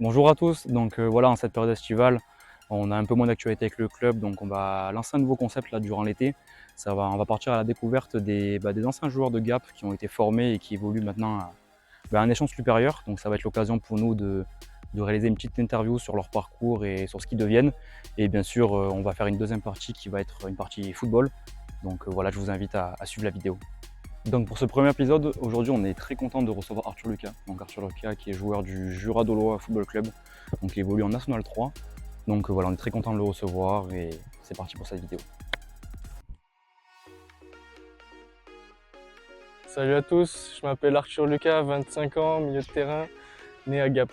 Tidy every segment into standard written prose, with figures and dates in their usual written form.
Bonjour à tous, voilà, en cette période estivale, on a un peu moins d'actualité avec le club, donc on va lancer un nouveau concept là durant l'été. On va partir à la découverte des anciens joueurs de Gap qui ont été formés et qui évoluent maintenant à un échelon supérieur. Donc ça va être l'occasion pour nous de réaliser une petite interview sur leur parcours et sur ce qu'ils deviennent. Et bien sûr, on va faire une deuxième partie qui va être une partie football. Voilà, je vous invite à suivre la vidéo. Donc pour ce premier épisode, aujourd'hui on est très content de recevoir Arthur Lucas. Donc Arthur Lucas qui est joueur du Jura Dolois Football Club, donc il évolue en National 3. Voilà, on est très content de le recevoir et c'est parti pour cette vidéo. Salut à tous, je m'appelle Arthur Lucas, 25 ans, milieu de terrain, né à Gap.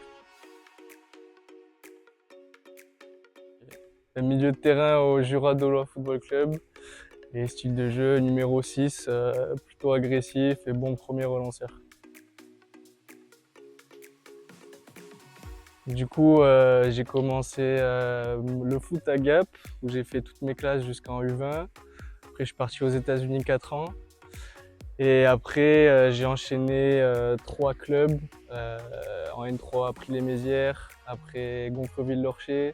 Milieu de terrain au Jura Dolois Football Club et style de jeu numéro 6, plutôt agressif et bon premier relanceur. Du coup, j'ai commencé le foot à Gap où j'ai fait toutes mes classes jusqu'en U20. Après, je suis parti aux États-Unis 4 ans. Et après, j'ai enchaîné 3 clubs en N3, April-les-Mézières, après Gonfreville-Lorcher,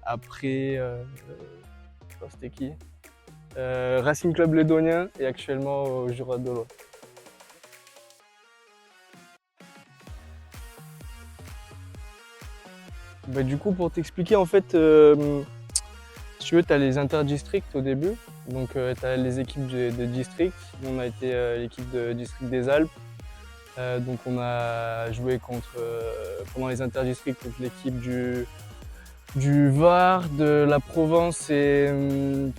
après, c'était qui Racing Club Lédonien et actuellement au Jura de Dolois. Du coup, pour t'expliquer, en fait, si tu veux, tu as les interdistricts au début. Donc, tu as les équipes de district. On a été l'équipe de district des Alpes. Donc, on a joué pendant les interdistricts contre l'équipe du Var, de la Provence et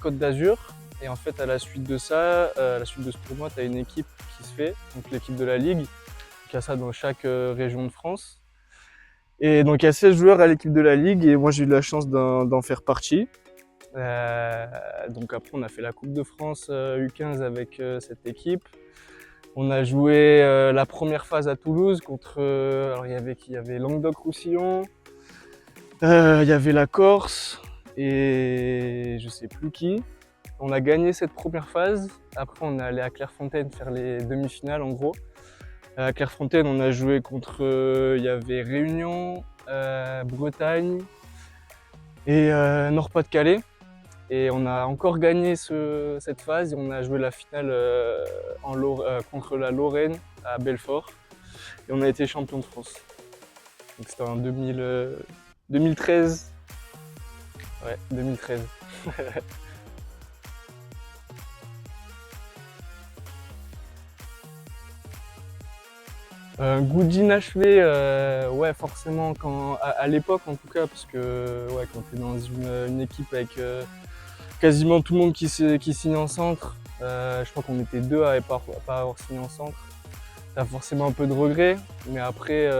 Côte d'Azur. Et en fait, à la suite de ça, à la suite de ce tournoi, tu as une équipe qui se fait, donc l'équipe de la Ligue. Donc, il y a ça dans chaque région de France. Et donc, il y a 16 joueurs à l'équipe de la Ligue et moi, j'ai eu la chance d'en faire partie. Donc après, on a fait la Coupe de France U15 avec cette équipe. On a joué la première phase à Toulouse contre. Alors, il y avait qui? Il y avait Languedoc-Roussillon, il y avait la Corse et je sais plus qui. On a gagné cette première phase. Après, on est allé à Clairefontaine faire les demi-finales en gros. À Clairefontaine, on a joué contre. Il y avait Réunion, Bretagne et Nord-Pas-de-Calais. Et on a encore gagné cette phase et on a joué la finale contre la Lorraine à Belfort. Et on a été champion de France. Donc c'était en 2013. Ouais, 2013. Goût d'inachevé, ouais, forcément, à l'époque en tout cas, parce que ouais, quand tu es dans une équipe avec quasiment tout le monde qui signe en centre, je crois qu'on était 2 à pas avoir signé en centre. T'as forcément un peu de regret, mais après,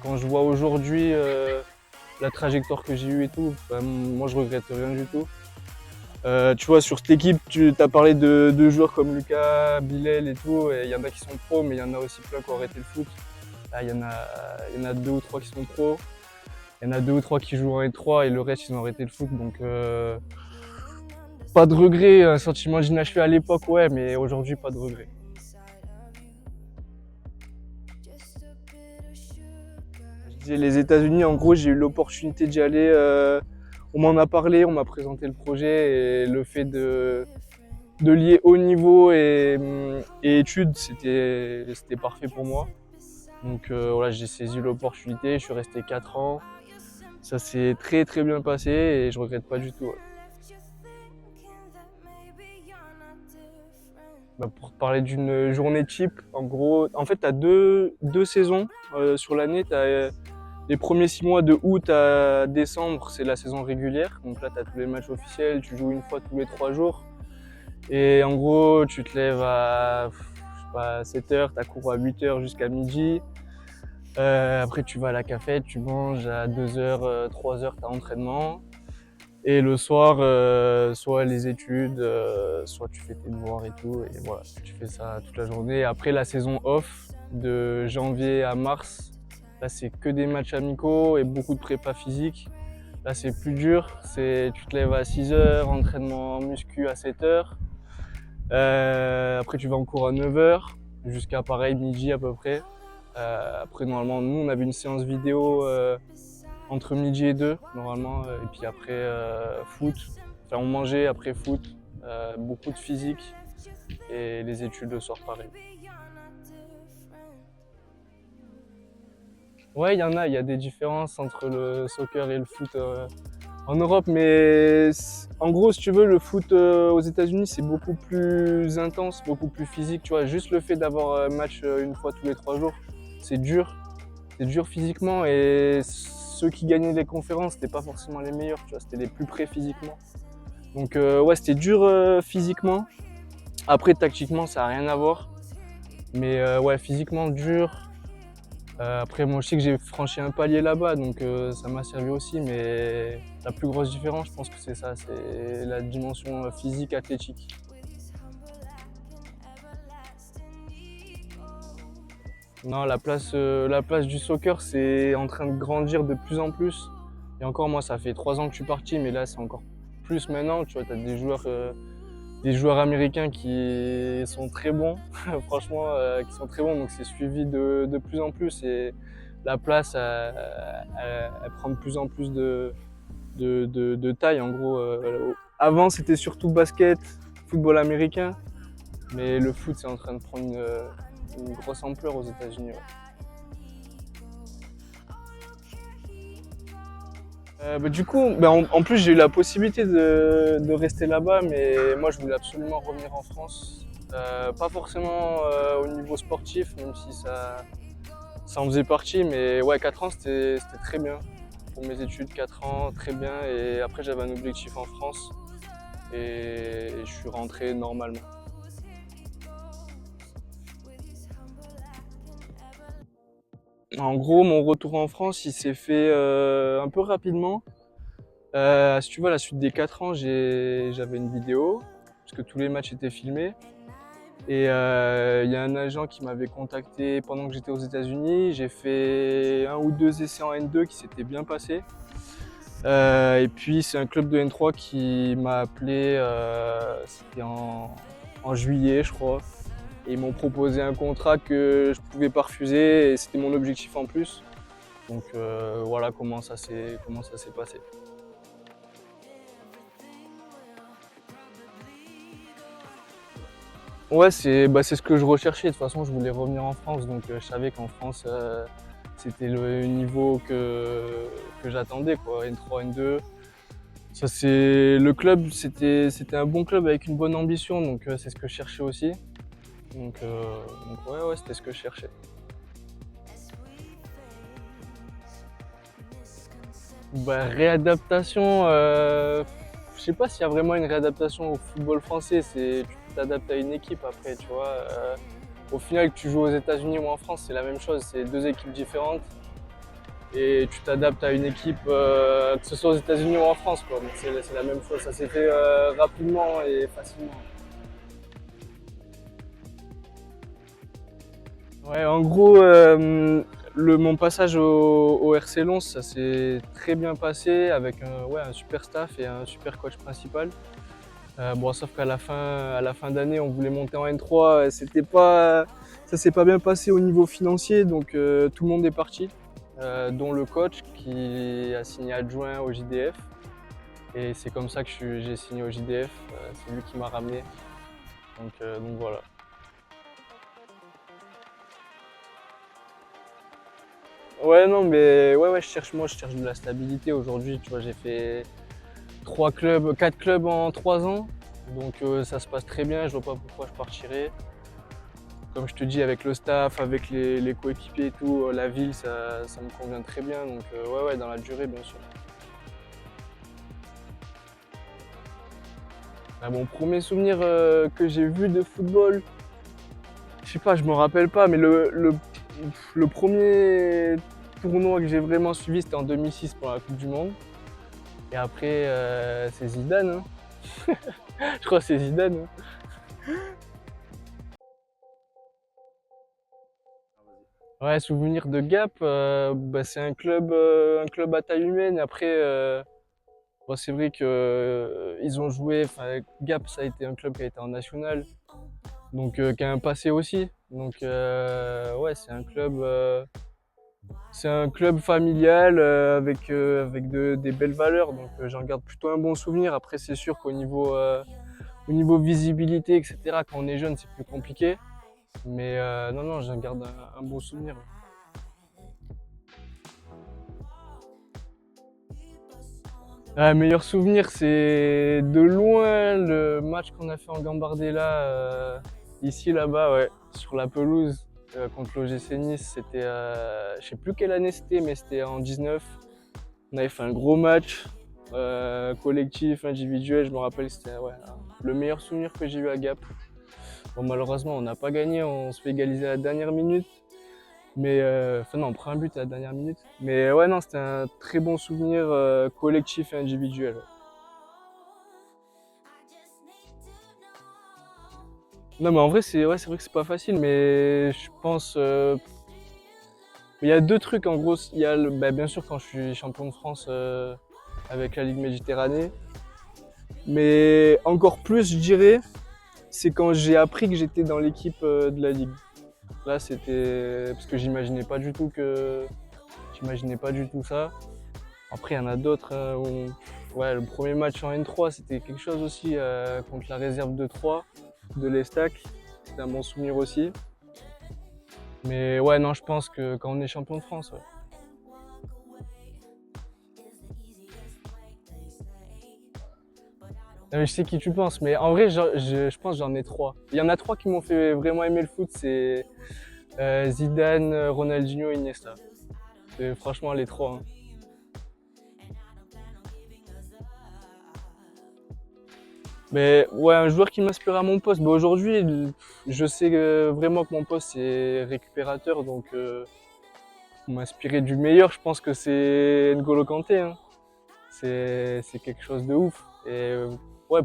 quand je vois aujourd'hui la trajectoire que j'ai eue et tout, moi je regrette rien du tout. Tu vois, sur cette équipe, tu as parlé de joueurs comme Lucas, Bilal et tout, et il y en a qui sont pros, mais il y en a aussi plein qui ont arrêté le foot. Là, il y en a 2 ou 3 qui sont pros, il y en a 2 ou 3 qui jouent en N3 et le reste ils ont arrêté le foot. Donc pas de regret, un sentiment d'inachevé à l'époque, ouais, mais aujourd'hui pas de regret. Je disais les États-Unis, en gros, j'ai eu l'opportunité d'y aller. On m'en a parlé, on m'a présenté le projet et le fait de lier haut niveau et études, c'était parfait pour moi. Donc voilà, j'ai saisi l'opportunité, je suis resté 4 ans. Ça s'est très très bien passé et je regrette pas du tout. Ouais. Pour te parler d'une journée type, en gros, en fait, tu as deux saisons sur l'année. Tu as les premiers 6 mois de août à décembre, c'est la saison régulière. Donc là, tu as tous les matchs officiels, tu joues une fois tous les 3 jours. Et en gros, tu te lèves à 7h, tu as cours à 8h jusqu'à midi. Après, tu vas à la cafette, tu manges à 2h, 3h, tu as entraînement. Et le soir, soit les études, soit tu fais tes devoirs et tout. Et voilà, tu fais ça toute la journée. Après la saison off, de janvier à mars, là c'est que des matchs amicaux et beaucoup de prépa physique. Là c'est plus dur, tu te lèves à 6h, entraînement muscu à 7h. Après tu vas en cours à 9h, jusqu'à pareil midi à peu près. Après, normalement, nous, on avait une séance vidéo entre midi et 2, normalement. Et puis après, foot. Enfin, on mangeait après foot. Beaucoup de physique. Et les études le soir, pareil. Ouais, il y a des différences entre le soccer et le foot en Europe, mais en gros, si tu veux, le foot aux États-Unis, c'est beaucoup plus intense, beaucoup plus physique. Tu vois, juste le fait d'avoir un match une fois tous les 3 jours, c'est dur. C'est dur physiquement et ceux qui gagnaient les conférences, c'était pas forcément les meilleurs, tu vois, c'était les plus près physiquement. Donc ouais, c'était dur physiquement. Après, tactiquement, ça n'a rien à voir. Mais ouais, physiquement dur. Après, moi, je sais que j'ai franchi un palier là-bas, donc ça m'a servi aussi. Mais la plus grosse différence, je pense que c'est ça, c'est la dimension physique, athlétique. Non, la place du soccer, c'est en train de grandir de plus en plus. Et encore, moi, ça fait 3 ans que je suis parti, mais là, c'est encore plus maintenant. Tu vois, tu as des joueurs américains qui sont très bons, franchement, qui sont très bons. Donc, c'est suivi de plus en plus. Et la place, elle prend de plus en plus de taille. En gros, avant, c'était surtout basket, football américain. Mais le foot, c'est en train de prendre une grosse ampleur aux États-Unis. Ouais. Du coup, en plus, j'ai eu la possibilité de rester là-bas, mais moi, je voulais absolument revenir en France. Pas forcément au niveau sportif, même si ça en faisait partie, mais ouais, 4 ans, c'était très bien. Pour mes études, 4 ans, très bien. Et après, j'avais un objectif en France et je suis rentré normalement. En gros, mon retour en France, il s'est fait un peu rapidement. Si tu vois, à la suite des 4 ans, j'avais une vidéo, parce que tous les matchs étaient filmés. Et il y a un agent qui m'avait contacté pendant que j'étais aux États-Unis. J'ai fait 1 ou 2 essais en N2 qui s'étaient bien passés. Et puis c'est un club de N3 qui m'a appelé, c'était en juillet, je crois. Et ils m'ont proposé un contrat que je pouvais pas refuser et c'était mon objectif en plus. Donc voilà comment ça s'est passé. Ouais, c'est ce que je recherchais. De toute façon, je voulais revenir en France, donc je savais qu'en France, c'était le niveau que j'attendais, quoi. N3, N2. Ça, c'est le club, c'était un bon club avec une bonne ambition, donc c'est ce que je cherchais aussi. Donc ouais, c'était ce que je cherchais. Bah, réadaptation, je sais pas s'il y a vraiment une réadaptation au football français. Tu t'adaptes à une équipe après, tu vois. Au final, que tu joues aux États-Unis ou en France, c'est la même chose. C'est 2 équipes différentes et tu t'adaptes à une équipe, que ce soit aux États-Unis ou en France, quoi. Donc c'est la même chose. Ça s'est fait rapidement et facilement. Ouais, en gros, mon passage au RC Lens, ça s'est très bien passé avec un super staff et un super coach principal. Bon, sauf à la fin d'année, on voulait monter en N3, ça s'est pas bien passé au niveau financier, donc tout le monde est parti, dont le coach qui a signé adjoint au JDF. Et c'est comme ça que j'ai signé au JDF, c'est lui qui m'a ramené. Donc voilà. Ouais, non, mais ouais, je cherche de la stabilité aujourd'hui. Tu vois, j'ai fait 4 clubs en 3 ans. Donc ça se passe très bien, je vois pas pourquoi je partirais. Comme je te dis, avec le staff, avec les coéquipiers et tout, la ville, ça me convient très bien. Donc ouais, dans la durée, bien sûr. Ah, mon premier souvenir que j'ai vu de football, je sais pas, je me rappelle pas, mais le premier tournoi que j'ai vraiment suivi, c'était en 2006 pour la Coupe du Monde. Et après, c'est Zidane, hein. Je crois que c'est Zidane, hein. Ouais, souvenir de Gap, c'est un club à taille humaine. Après, bon, c'est vrai que ils ont joué. Enfin, Gap, ça a été un club qui a été en national. donc qui a un passé aussi. Donc ouais, c'est un club familial avec des belles valeurs. Donc j'en garde plutôt un bon souvenir. Après, c'est sûr au niveau visibilité, etc., quand on est jeune, c'est plus compliqué. Mais non, non, j'en garde un bon souvenir. Meilleur souvenir, c'est de loin le match qu'on a fait en Gambardella, ici, là-bas, ouais, sur la pelouse contre l'OGC Nice. C'était, je sais plus quelle année c'était, mais c'était en 19. On avait fait un gros match, collectif, individuel. Je me rappelle, c'était ouais, le meilleur souvenir que j'ai eu à Gap. Bon, malheureusement, on n'a pas gagné, on se fait égaliser à la dernière minute. Mais enfin non, on prend un but à la dernière minute. Mais ouais, non, c'était un très bon souvenir collectif et individuel. Non, mais en vrai, c'est ouais, c'est vrai que c'est pas facile, mais je pense. Il y a deux trucs en gros. Il y a bah, bien sûr quand je suis champion de France avec la Ligue Méditerranée, mais encore plus, je dirais, c'est quand j'ai appris que j'étais dans l'équipe de la Ligue. Là, c'était parce que j'imaginais pas du tout ça. Après, il y en a d'autres. Ouais, le premier match en N3, c'était quelque chose aussi contre la réserve de 3 de l'Estac. C'était un bon souvenir aussi. Mais ouais, non, je pense que quand on est champion de France, ouais. Je sais qui tu penses, mais en vrai, je pense que j'en ai trois. Il y en a trois qui m'ont fait vraiment aimer le foot, c'est Zidane, Ronaldinho, Iniesta. C'est franchement les trois, hein. Mais ouais, un joueur qui m'inspire à mon poste. Bah, aujourd'hui, je sais vraiment que mon poste c'est récupérateur, donc pour m'inspirer du meilleur, je pense que c'est N'Golo Kanté, hein. C'est quelque chose de ouf. Et ouais,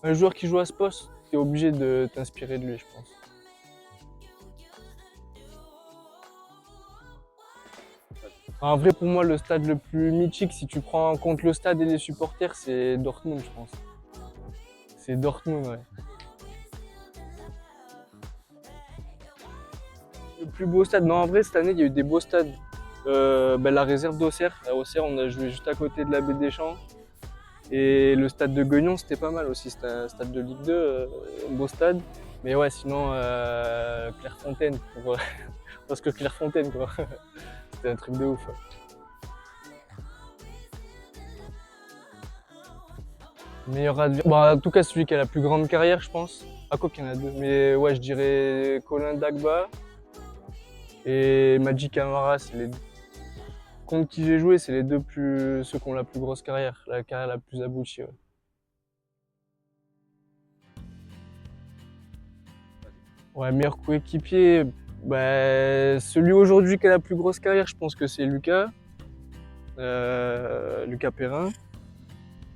un joueur qui joue à ce poste, t'es obligé de t'inspirer de lui, je pense. En vrai, pour moi, le stade le plus mythique, si tu prends en compte le stade et les supporters, c'est Dortmund, je pense. C'est Dortmund, ouais. Le plus beau stade, non, en vrai, cette année, il y a eu des beaux stades. La réserve d'Auxerre. À Auxerre, on a joué juste à côté de la baie des Champs. Et le stade de Guignon, c'était pas mal aussi. C'était un stade de Ligue 2, un beau stade. Mais ouais, sinon, Clairefontaine, parce que Clairefontaine, quoi. C'était un truc de ouf. Ouais. Meilleur adversaire. Bon, en tout cas, celui qui a la plus grande carrière, je pense. Ah, quoi qu'il y en a deux. Mais ouais, je dirais Colin Dagba et Magic Camara. C'est les contre qui j'ai joué, c'est les deux ceux qui ont la plus grosse carrière, la carrière la plus aboutie. Ouais. Ouais, meilleur coéquipier, bah, celui aujourd'hui qui a la plus grosse carrière, je pense que c'est Lucas, Lucas Perrin.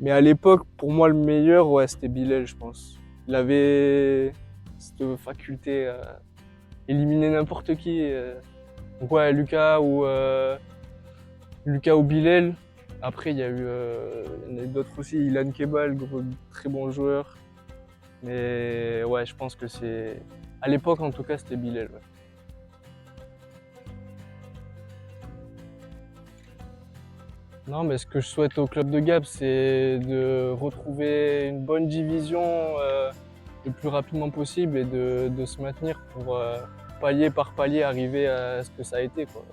Mais à l'époque, pour moi, le meilleur, ouais, c'était Bilal, je pense. Il avait cette faculté à éliminer n'importe qui. Donc ouais, Lucas ou Bilal. Après, il y en a d'autres aussi. Ilan Kebal, très bon joueur. Mais ouais, je pense que c'est. À l'époque, en tout cas, c'était Bilal. Ouais. Non, mais ce que je souhaite au club de Gap, c'est de retrouver une bonne division le plus rapidement possible et de se maintenir pour palier par palier arriver à ce que ça a été, quoi.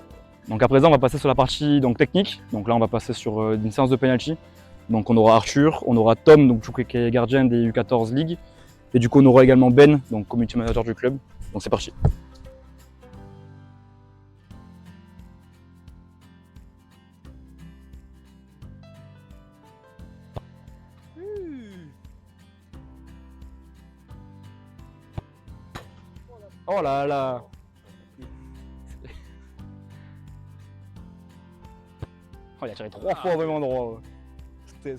Donc à présent, on va passer sur la partie donc, technique. Donc là, on va passer sur une séance de penalty. Donc on aura Arthur, on aura Tom, donc, qui est gardien des U14 League. Et du coup, on aura également Ben, donc community manager du club. Donc c'est parti. Oh là là. Oh, il a tiré 3 fois au même endroit. C'était...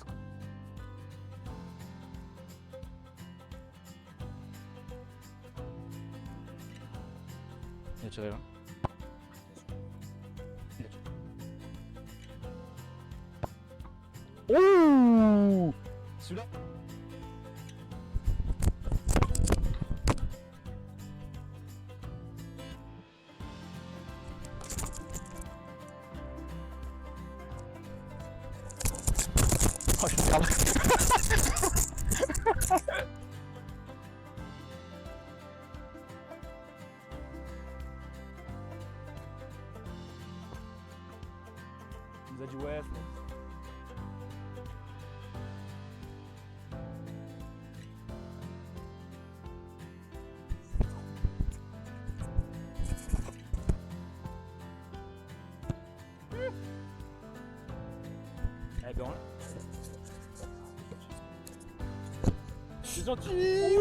Il a tiré là. Ouh, celui-là. C'est gentil. Et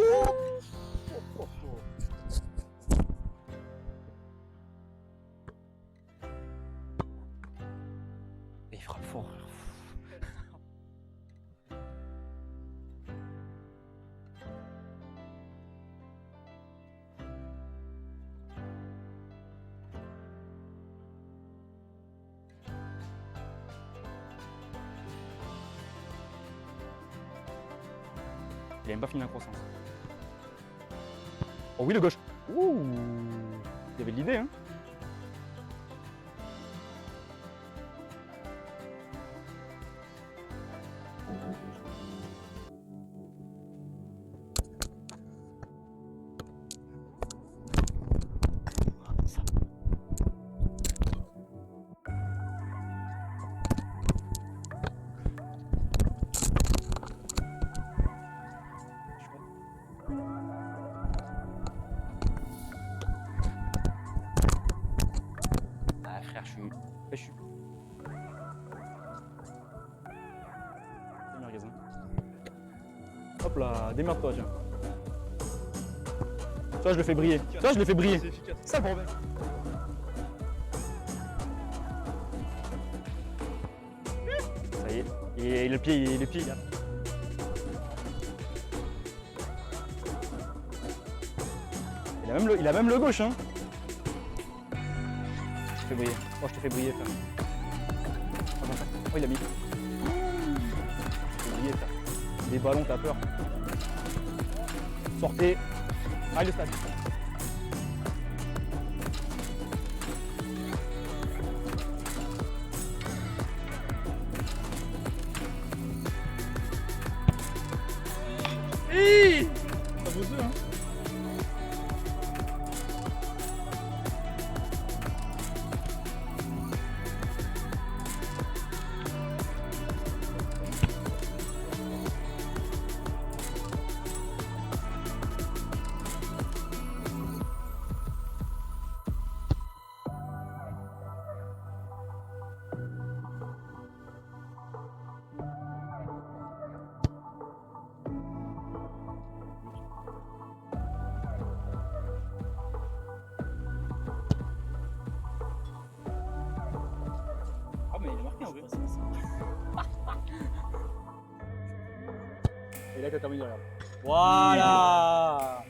il frappe fort. Il a même pas fini la croissance. Oh oui, le gauche. Ouh, il y avait de l'idée, hein. Ah frère, je suis. Magasin. Hop là, démerde-toi, tiens. Ça, je le fais briller. Ça, je le fais briller. C'est ça le problème. Ça y est. Et le pied, il est. Il a même le gauche, hein. Je te fais briller. Oh, je te fais briller, frère. Oh, il a mis. Je te fais briller, frère. Des ballons, t'as peur. Sortez. Allez, le stade. Hey, ça vaut deux, hein. Ah, mais il a marqué en vrai. Et là, t'as terminé, regarde. Voilà.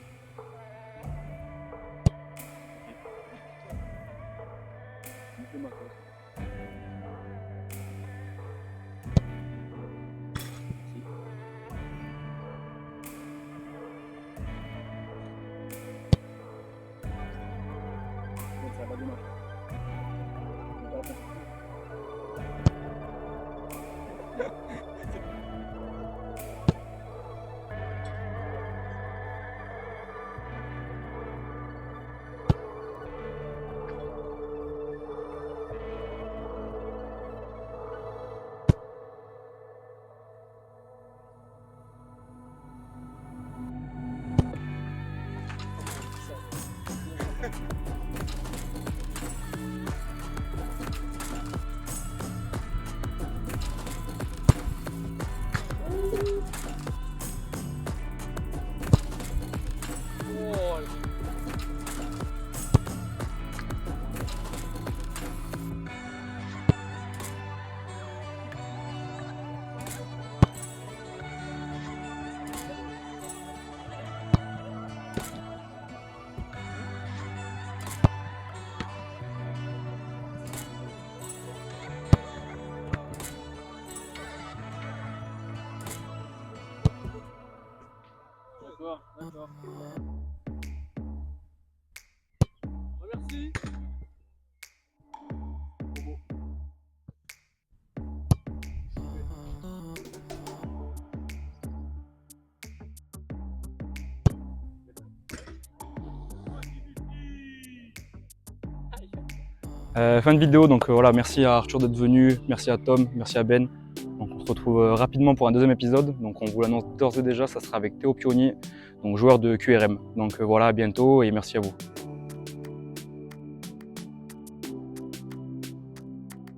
Ça va dommage. D'accord. Merci. Fin de vidéo, donc voilà, merci à Arthur d'être venu, merci à Tom, merci à Ben. Donc on se retrouve rapidement pour un deuxième épisode. Donc on vous l'annonce d'ores et déjà, ça sera avec Théo Pionnier, donc joueur de QRM. Donc voilà, à bientôt et merci à vous.